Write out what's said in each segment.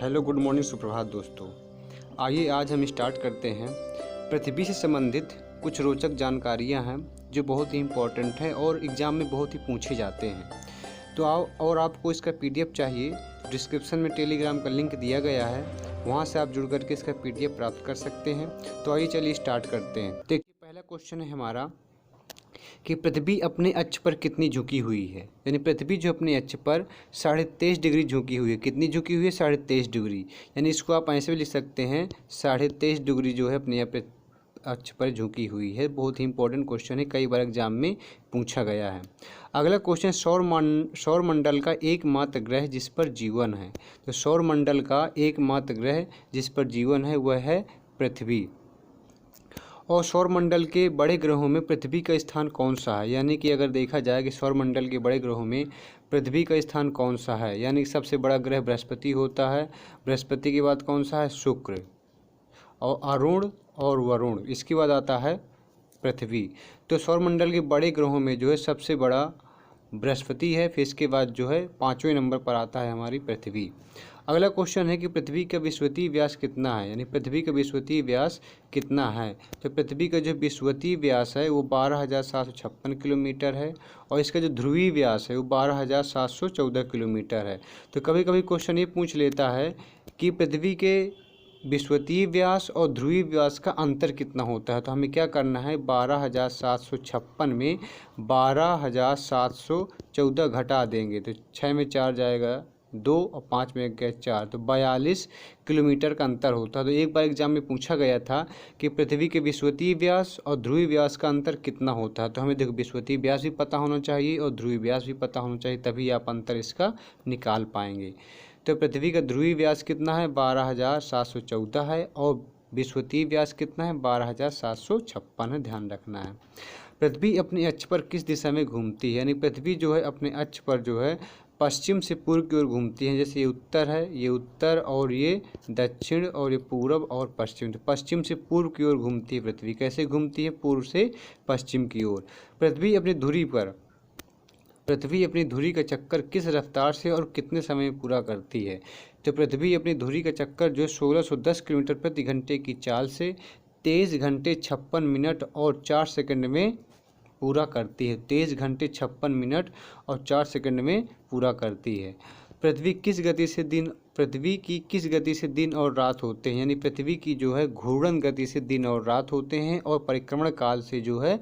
Hello good morning सुप्रभात दोस्तों। आइए आज हम स्टार्ट करते हैं। पृथ्वी से संबंधित कुछ रोचक जानकारियां हैं जो बहुत ही इम्पोर्टेंट हैं और एग्ज़ाम में बहुत ही पूछे जाते हैं। तो आओ, और आपको इसका पीडीएफ चाहिए, डिस्क्रिप्शन में टेलीग्राम का लिंक दिया गया है, वहां से आप जुड़ करके इसका पीडीएफ प्राप्त कर सकते हैं। तो आइए चलिए स्टार्ट करते हैं। देखिए, पहला क्वेश्चन है हमारा कि पृथ्वी अपने अक्ष पर कितनी झुकी हुई है। यानी पृथ्वी जो अपने अक्ष पर 23.5 डिग्री झुकी हुई है। कितनी झुकी हुई है? 23.5 डिग्री। यानी इसको आप ऐसे भी लिख सकते हैं 23.5 डिग्री जो है अपने अक्ष पर झुकी हुई है। बहुत ही इंपॉर्टेंट क्वेश्चन है, कई बार एग्जाम में पूछा गया है। अगला क्वेश्चन, सौरमंडल का एकमात्र ग्रह जिस पर जीवन है। तो सौरमंडल का एकमात्र ग्रह जिस पर जीवन है वह है पृथ्वी। और सौरमंडल के बड़े ग्रहों में पृथ्वी का स्थान कौन सा है? यानी कि अगर देखा जाए कि सौरमंडल के बड़े ग्रहों में पृथ्वी का स्थान कौन सा है, यानी कि सबसे बड़ा ग्रह बृहस्पति होता है। बृहस्पति के बाद कौन सा है? शुक्र और अरुण और वरुण, इसके बाद आता है पृथ्वी। तो सौरमंडल के बड़े ग्रहों में जो है सबसे बड़ा बृहस्पति है, फिर इसके बाद जो है 5वें नंबर पर आता है हमारी पृथ्वी। अगला क्वेश्चन है कि पृथ्वी का विषुवतीय व्यास कितना है। यानी पृथ्वी का विषुवतीय व्यास कितना है? तो पृथ्वी का जो विषुवतीय व्यास है वो 12,756 किलोमीटर है और इसका जो ध्रुवीय व्यास है वो 12,714 किलोमीटर है। तो कभी कभी क्वेश्चन ये पूछ लेता है कि पृथ्वी के विषुवतीय व्यास और ध्रुवीय व्यास का अंतर कितना होता है। तो हमें क्या करना है, 12,756 में 12,714 घटा देंगे तो 6 में 4 जाएगा 2 और 5 में गए 4, तो 42 किलोमीटर का अंतर होता है। तो एक बार एग्जाम में पूछा गया था कि पृथ्वी के विषुवतीय व्यास और ध्रुवीय व्यास का अंतर कितना होता है। तो हमें देखो विषुवतीय व्यास भी पता होना चाहिए और ध्रुवीय व्यास भी पता होना चाहिए, तभी आप अंतर इसका निकाल पाएंगे। तो पृथ्वी का ध्रुवीय व्यास कितना है? 12,714 है और विषुवतीय व्यास कितना है? 12,756 है, ध्यान रखना है। पृथ्वी अपने अक्ष पर किस दिशा में घूमती है? यानी पृथ्वी जो है अपने अक्ष पर जो है पश्चिम से पूर्व की ओर घूमती है। जैसे ये उत्तर है, ये उत्तर और ये दक्षिण और ये पूर्व और पश्चिम। तो पश्चिम से पूर्व की ओर घूमती है पृथ्वी। कैसे घूमती है? पूर्व से पश्चिम की ओर। पृथ्वी अपनी धुरी का चक्कर किस रफ्तार से और कितने समय में पूरा करती है? तो पृथ्वी अपनी धुरी का चक्कर जो 1610 किलोमीटर प्रति घंटे की चाल से 23 घंटे 56 मिनट और 4 सेकंड में पूरा करती है। 23 घंटे 56 मिनट और 4 सेकंड में पूरा करती है। पृथ्वी की किस गति से दिन और रात होते हैं? यानी पृथ्वी की जो है घूर्णन गति से दिन और रात होते हैं और परिक्रमण काल से जो है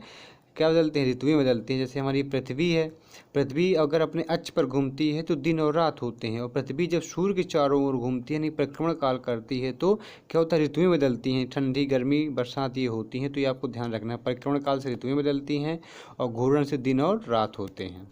क्या बदलते हैं? ऋतुएं बदलती हैं। जैसे हमारी पृथ्वी है, पृथ्वी अगर अपने अक्ष पर घूमती है तो दिन और रात होते हैं, और पृथ्वी जब सूर्य के चारों ओर घूमती है यानी परिक्रमण काल करती है तो क्या होता है? ऋतुएं बदलती हैं, ठंडी गर्मी बरसात ये होती हैं। तो ये आपको ध्यान रखना है, परिक्रमण काल से ऋतुएं बदलती हैं और घूर्णन से दिन और रात होते हैं।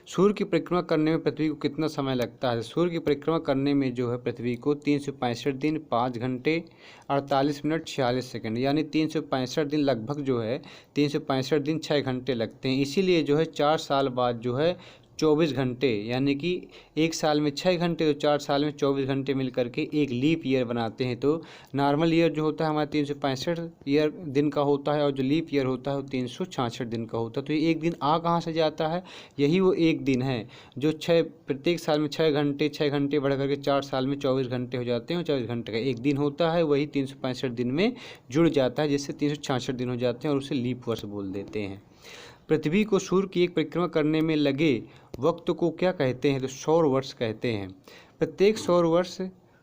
सूर्य की परिक्रमा करने में पृथ्वी को कितना समय लगता है? सूर्य की परिक्रमा करने में जो है पृथ्वी को 365 दिन 5 घंटे 48 मिनट 46 सेकंड, यानी 365 दिन लगभग जो है 365 दिन 6 घंटे लगते हैं। इसीलिए जो है 4 साल बाद जो है 24 घंटे, यानी कि एक साल में 6 घंटे तो 4 साल में 24 घंटे मिल करके एक लीप ईयर बनाते हैं। तो नॉर्मल ईयर जो होता है हमारा 365 ईयर दिन का होता है और जो लीप ईयर होता है वो 366 दिन का होता है। तो ये एक दिन आ कहाँ से जाता है? यही वो एक दिन है जो प्रत्येक साल में 6 घंटे बढ़ करके 4 साल में 24 घंटे हो जाते हैं और 24 घंटे का एक दिन होता है, वही 365 दिन में जुड़ जाता है, जिससे 366 दिन हो जाते हैं और उसे लीप वर्ष बोल देते हैं। पृथ्वी को सूर्य की एक परिक्रमा करने में लगे वक्त को क्या कहते हैं? तो सौर वर्ष कहते हैं। प्रत्येक सौर वर्ष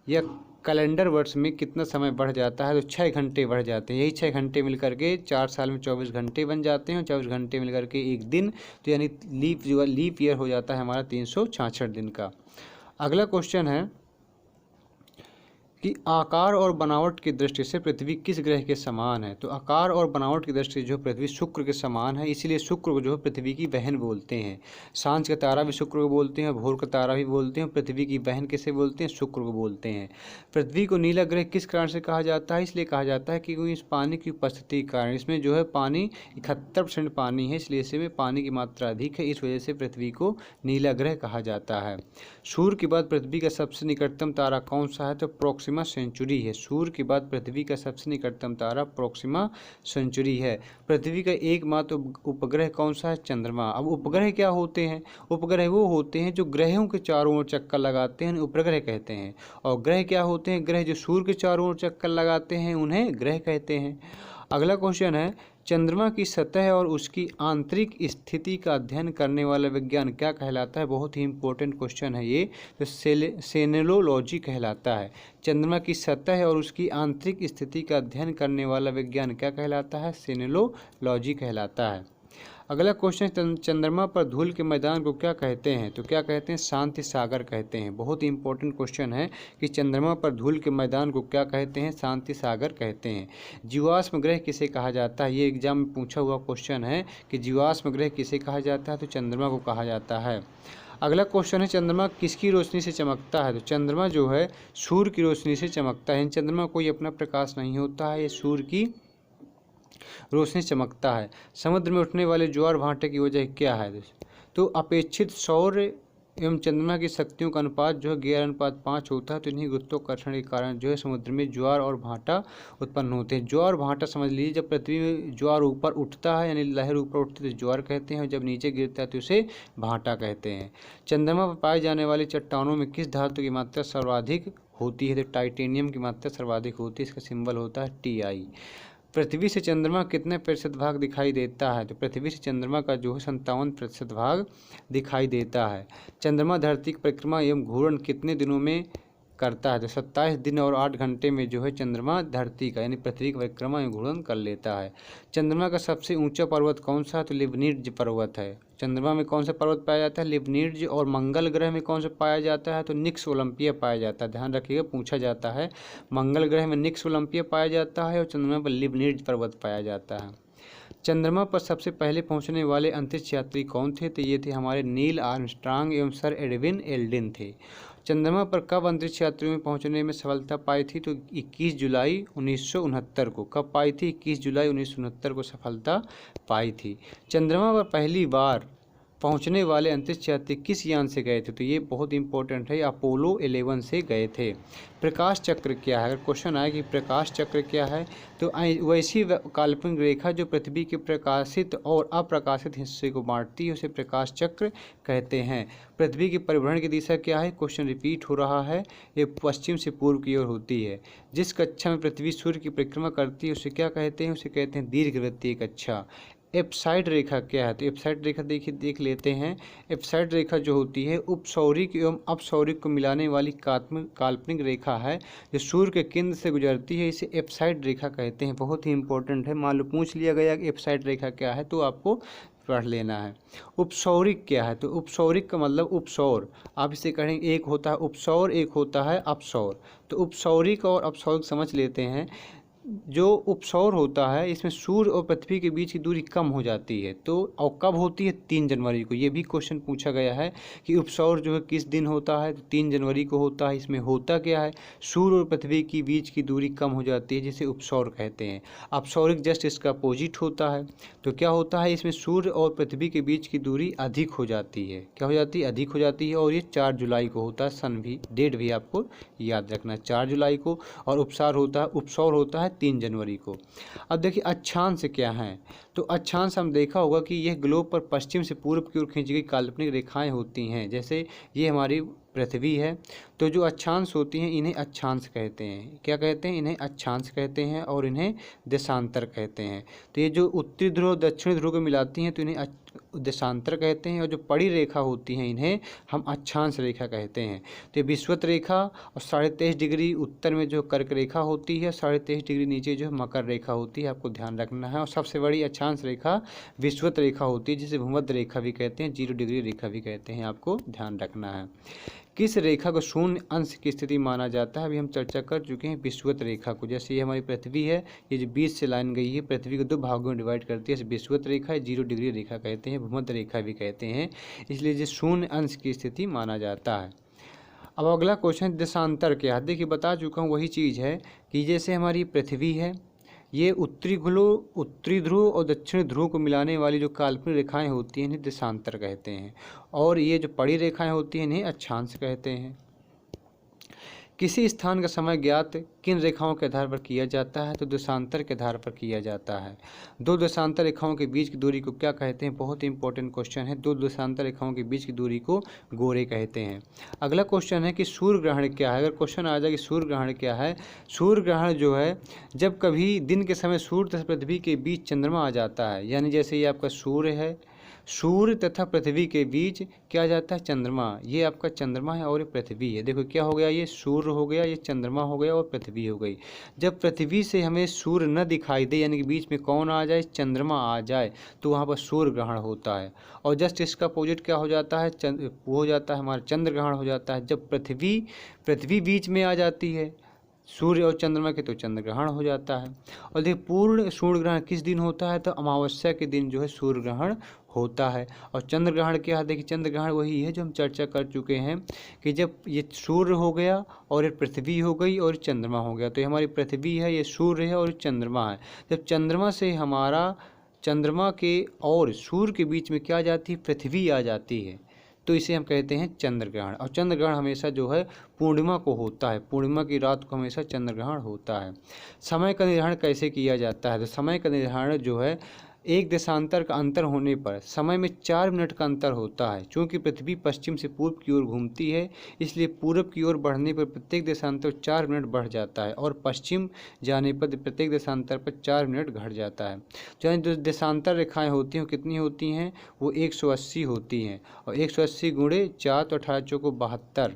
या कैलेंडर वर्ष में कितना समय बढ़ जाता है? तो 6 घंटे बढ़ जाते हैं। यही 6 घंटे मिल करके 4 साल में 24 घंटे बन जाते हैं और 24 घंटे मिल करके एक दिन, तो यानी लीप ईयर हो जाता है हमारा 366 दिन का। अगला क्वेश्चन है कि आकार और बनावट की दृष्टि से पृथ्वी किस ग्रह के समान है? तो आकार और बनावट की दृष्टि से जो पृथ्वी शुक्र के समान है, इसीलिए शुक्र को जो है पृथ्वी की बहन बोलते हैं। सांझ का तारा भी शुक्र को बोलते हैं, भोर का तारा भी बोलते हैं। पृथ्वी की बहन किसे बोलते हैं? शुक्र को बोलते हैं। पृथ्वी को नीला ग्रह किस कारण से कहा जाता है? इसलिए कहा जाता है कि इस पानी की उपस्थिति के कारण, इसमें जो है पानी 71% पानी है, इसलिए इसमें पानी की मात्रा अधिक है, इस वजह से पृथ्वी को नीला ग्रह कहा जाता है। सूर्य के बाद पृथ्वी का सबसे निकटतम तारा कौन सा है? तो प्रोक्सिमा सेंचुरी है। सूर्य के बाद पृथ्वी का सबसे निकटतम तारा प्रोक्सिमा सेंचुरी है। पृथ्वी का एकमात्र उपग्रह कौन सा है? चंद्रमा। अब उपग्रह क्या होते हैं? उपग्रह वो होते हैं जो ग्रहों के चारों ओर चक्कर लगाते हैं, उपग्रह कहते हैं। और ग्रह क्या होते हैं? ग्रह जो सूर्य के चारों ओर चक्कर लगाते हैं उन्हें ग्रह कहते हैं। अगला क्वेश्चन है, चंद्रमा की सतह और उसकी आंतरिक स्थिति का अध्ययन करने वाला विज्ञान क्या कहलाता है? बहुत ही इंपॉर्टेंट क्वेश्चन है ये, तो सेनोलॉजी कहलाता है। चंद्रमा की सतह और उसकी आंतरिक स्थिति का अध्ययन करने वाला विज्ञान क्या कहलाता है? सेनोलॉजी कहलाता है। अगला क्वेश्चन, चंद्रमा पर धूल के मैदान को क्या कहते हैं? तो क्या कहते हैं? शांति सागर कहते हैं। बहुत ही इंपॉर्टेंट क्वेश्चन है कि चंद्रमा पर धूल के मैदान को क्या कहते हैं? शांति सागर कहते हैं। जीवाश्म ग्रह किसे कहा जाता है? ये एग्जाम में पूछा हुआ क्वेश्चन है कि जीवाश्म ग्रह किसे कहा जाता है? तो चंद्रमा को कहा जाता है। अगला क्वेश्चन है, चंद्रमा किसकी रोशनी से चमकता है? तो चंद्रमा जो है सूर्य की रोशनी से चमकता है। चंद्रमा कोई अपना प्रकाश नहीं होता है, ये सूर्य की रोशनी चमकता है। समुद्र में उठने वाले ज्वार भाटे की वजह क्या है? तो अपेक्षित सौर एवं चंद्रमा की शक्तियों का अनुपात जो है 11:5 होता है। तो इन्हीं गुरुत्वाकर्षण के कारण जो है समुद्र में ज्वार और भाटा उत्पन्न होते हैं। ज्वार भाटा समझ लीजिए, जब पृथ्वी में ज्वार ऊपर उठता है यानी लहर ऊपर उठती है तो ज्वार कहते हैं, और जब नीचे गिरता है तो उसे भाटा कहते हैं। चंद्रमा पर पाए जाने वाली चट्टानों में किस धातु की मात्रा सर्वाधिक होती है? तो टाइटेनियम की मात्रा सर्वाधिक होती है, इसका सिंबल होता है Ti। पृथ्वी से चंद्रमा कितने प्रतिशत भाग दिखाई देता है? तो पृथ्वी से चंद्रमा का जो है 57% भाग दिखाई देता है। चंद्रमा धरती की परिक्रमा एवं घूर्णन कितने दिनों में करता है? तो 27 दिन और 8 घंटे में जो है चंद्रमा धरती का यानी पृथ्वी की परिक्रमा एवं घूर्णन कर लेता है। चंद्रमा का सबसे ऊंचा पर्वत कौन सा है? तो लिबनिट्ज पर्वत है। चंद्रमा में कौन सा पर्वत पाया जाता है? लिबनिट्ज। और मंगल ग्रह में कौन सा पाया जाता है? तो निक्स ओलंपिया पाया जाता है। ध्यान रखिएगा, पूछा जाता है। मंगल ग्रह में निक्स ओलंपिया पाया जाता है और चंद्रमा पर लिबनिट्ज पर्वत पाया जाता है। चंद्रमा पर सबसे पहले पहुंचने वाले अंतरिक्ष यात्री कौन थे? तो ये थे हमारे नील आर्मस्ट्रांग एवं सर एडविन एल्ड्रिन थे। चंद्रमा पर कब अंतरिक्ष यात्रियों में पहुंचने में सफलता पाई थी? तो 21 जुलाई 1969 को। कब पाई थी? 21 जुलाई 1969 को सफलता पाई थी। चंद्रमा पर पहली बार पहुंचने वाले अंतरिक्ष यात्री किस यान से गए थे? तो ये बहुत इंपॉर्टेंट है, अपोलो 11 से गए थे। प्रकाश चक्र क्या है? अगर क्वेश्चन आए कि प्रकाश चक्र क्या है, तो वैसी काल्पनिक रेखा जो पृथ्वी के प्रकाशित और अप्रकाशित हिस्से को बांटती है उसे प्रकाश चक्र कहते हैं। पृथ्वी की परिभ्रमण की दिशा क्या है? क्वेश्चन रिपीट हो रहा है, ये पश्चिम से पूर्व की ओर होती है। जिस कक्षा में पृथ्वी सूर्य की परिक्रमा करती है उसे क्या कहते हैं? उसे कहते हैं दीर्घवृत्तीय कक्षा। एप्साइड रेखा क्या है? तो एप्साइड रेखा देख लेते हैं। एप्साइड रेखा जो होती है उपसौरिक एवं अपसौरिक को मिलाने वाली काल्पनिक रेखा है जो सूर्य के केंद्र से गुजरती है, इसे एप्साइड रेखा कहते हैं। बहुत ही इंपॉर्टेंट है, मान लो पूछ लिया गया कि एप्साइड रेखा क्या है तो आपको पढ़ लेना है। उपसौरिक क्या है? तो उपसौरिक का मतलब उपसौर, आप इसे कहेंगे एक होता है उपसौर, एक होता है अपसौर। तो उपसौरिक और अपसौरिक समझ लेते हैं। जो उपसौर होता है इसमें सूर्य और पृथ्वी के बीच की दूरी कम हो जाती है, तो और कब होती है? 3 जनवरी को। ये भी क्वेश्चन पूछा गया है कि उपसौर जो है किस दिन होता है? तो 3 जनवरी को होता है। इसमें होता क्या है? सूर्य और पृथ्वी की बीच की दूरी कम हो जाती है जिसे उपसौर कहते हैं। अपसौरिक जस्ट इसका अपोजिट होता है। तो क्या होता है? इसमें सूर्य और पृथ्वी के बीच की दूरी अधिक हो जाती है। क्या हो जाती है? अधिक हो जाती है। और ये 4 जुलाई को होता है। सन भी, डेट भी आपको याद रखना, 4 जुलाई को। और उपसौर होता है 3 जनवरी को। अब देखिए अक्षांश क्या है? तो अक्षांश हम देखा होगा कि यह ग्लोब पर पश्चिम से पूर्व की ओर खींची गई काल्पनिक रेखाएं होती हैं। जैसे ये हमारी पृथ्वी है, तो जो अक्षांश होती हैं इन्हें अक्षांश कहते हैं। क्या कहते हैं? इन्हें अक्षांश कहते हैं और इन्हें देशांतर कहते हैं। तो ये जो उत्तरी ध्रुव और दक्षिणी ध्रुव को मिलाती हैं तो इन्हें देशांतर कहते हैं, और जो पड़ी रेखा होती हैं इन्हें हम अक्षांश रेखा कहते हैं। तो ये विषुवत रेखा और 23.5 डिग्री उत्तर में जो कर्क रेखा होती है, 23.5 डिग्री नीचे जो मकर रेखा होती है, आपको ध्यान रखना है। और सबसे बड़ी अक्षांश रेखा विषुवत रेखा होती है जिसे भूमध्य रेखा भी कहते हैं, 0 डिग्री रेखा भी कहते हैं, आपको ध्यान रखना है। किस रेखा को शून्य अंश की स्थिति माना जाता है? अभी हम चर्चा कर चुके हैं विषुवत रेखा को। जैसे ये हमारी पृथ्वी है, ये जो बीच से लाइन गई है पृथ्वी को 2 भागों में डिवाइड करती है, इसे विषुवत रेखा है, 0 डिग्री रेखा कहते हैं, भूमध्य रेखा भी कहते हैं, इसलिए ये शून्य अंश की स्थिति माना जाता है। अब अगला क्वेश्चन देशांतर क्या है? देखिए बता चुका हूँ, वही चीज़ है कि जैसे हमारी पृथ्वी है, ये उत्तरी ध्रुव और दक्षिणी ध्रुव को मिलाने वाली जो काल्पनिक रेखाएं होती हैं इन्हें देशांतर कहते हैं, और ये जो पड़ी रेखाएं होती हैं इन्हें अक्षांश कहते हैं। किसी स्थान का समय ज्ञात किन रेखाओं के आधार पर किया जाता है? तो देशांतर के आधार पर किया जाता है। दो देशांतर रेखाओं के बीच की दूरी को क्या कहते हैं? बहुत ही इंपॉर्टेंट क्वेश्चन है। दो देशांतर रेखाओं के बीच की दूरी को गोरे कहते हैं। अगला क्वेश्चन है कि सूर्य ग्रहण क्या है? अगर क्वेश्चन आ जाए कि सूर्य ग्रहण क्या है, सूर्य ग्रहण जो है जब कभी दिन के समय सूर्य तथा पृथ्वी के बीच चंद्रमा आ जाता है, यानी जैसे ये आपका सूर्य है, सूर्य तथा पृथ्वी के बीच क्या जाता है? चंद्रमा। ये आपका चंद्रमा है और ये पृथ्वी है। देखो क्या हो गया, ये सूर्य हो गया, ये चंद्रमा हो गया और पृथ्वी हो गई। जब पृथ्वी से हमें सूर्य न दिखाई दे, यानी कि बीच में कौन आ जाए? चंद्रमा आ जाए, तो वहाँ पर सूर्य ग्रहण होता है। और जस्ट इसका अपोजिट क्या हो जाता है? वो हो जाता है हमारा चंद्र ग्रहण हो जाता है। जब पृथ्वी बीच में आ जाती है सूर्य और चंद्रमा के, तो चंद्र ग्रहण हो जाता है। और देखिए पूर्ण सूर्य ग्रहण किस दिन होता है? तो अमावस्या के दिन जो है सूर्य ग्रहण होता है। और चंद्र ग्रहण क्या है? देखिए चंद्र ग्रहण वही है जो हम चर्चा कर चुके हैं कि जब ये सूर्य हो गया और ये पृथ्वी हो गई और चंद्रमा हो गया, तो ये हमारी पृथ्वी है, ये सूर्य है और चंद्रमा है। जब चंद्रमा से हमारा चंद्रमा के और सूर्य के बीच में क्या आ जाती है? पृथ्वी आ जाती है, तो इसे हम कहते हैं चंद्र ग्रहण। और चंद्र ग्रहण हमेशा जो है पूर्णिमा को होता है, पूर्णिमा की रात को हमेशा चंद्र ग्रहण होता है। समय का निर्धारण कैसे किया जाता है? तो समय का निर्धारण जो है एक देशांतर का अंतर होने पर समय में 4 मिनट का अंतर होता है। चूँकि पृथ्वी पश्चिम से पूर्व की ओर घूमती है, इसलिए पूरब की ओर बढ़ने पर प्रत्येक देशांतर 4 मिनट बढ़ जाता है और पश्चिम जाने पर प्रत्येक देशांतर पर 4 मिनट घट जाता है। चाहे जो देशांतर रेखाएं होती हैं, कितनी होती हैं? वो 180 होती हैं। और 180 गुणे 4 तो 18 चौको 72,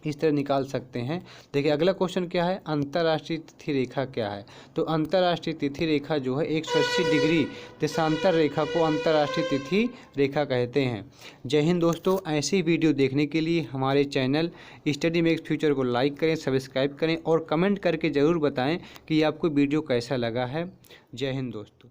इस तरह निकाल सकते हैं। देखिए अगला क्वेश्चन क्या है? अंतर्राष्ट्रीय तिथि रेखा क्या है? तो अंतर्राष्ट्रीय तिथि रेखा जो है 180 डिग्री देशांतर रेखा को अंतर्राष्ट्रीय तिथि रेखा कहते हैं। जय हिंद दोस्तों, ऐसी वीडियो देखने के लिए हमारे चैनल स्टडी मेक्स फ्यूचर को लाइक करें, सब्सक्राइब करें और कमेंट करके ज़रूर बताएं कि आपको वीडियो कैसा लगा है। जय हिंद दोस्तों।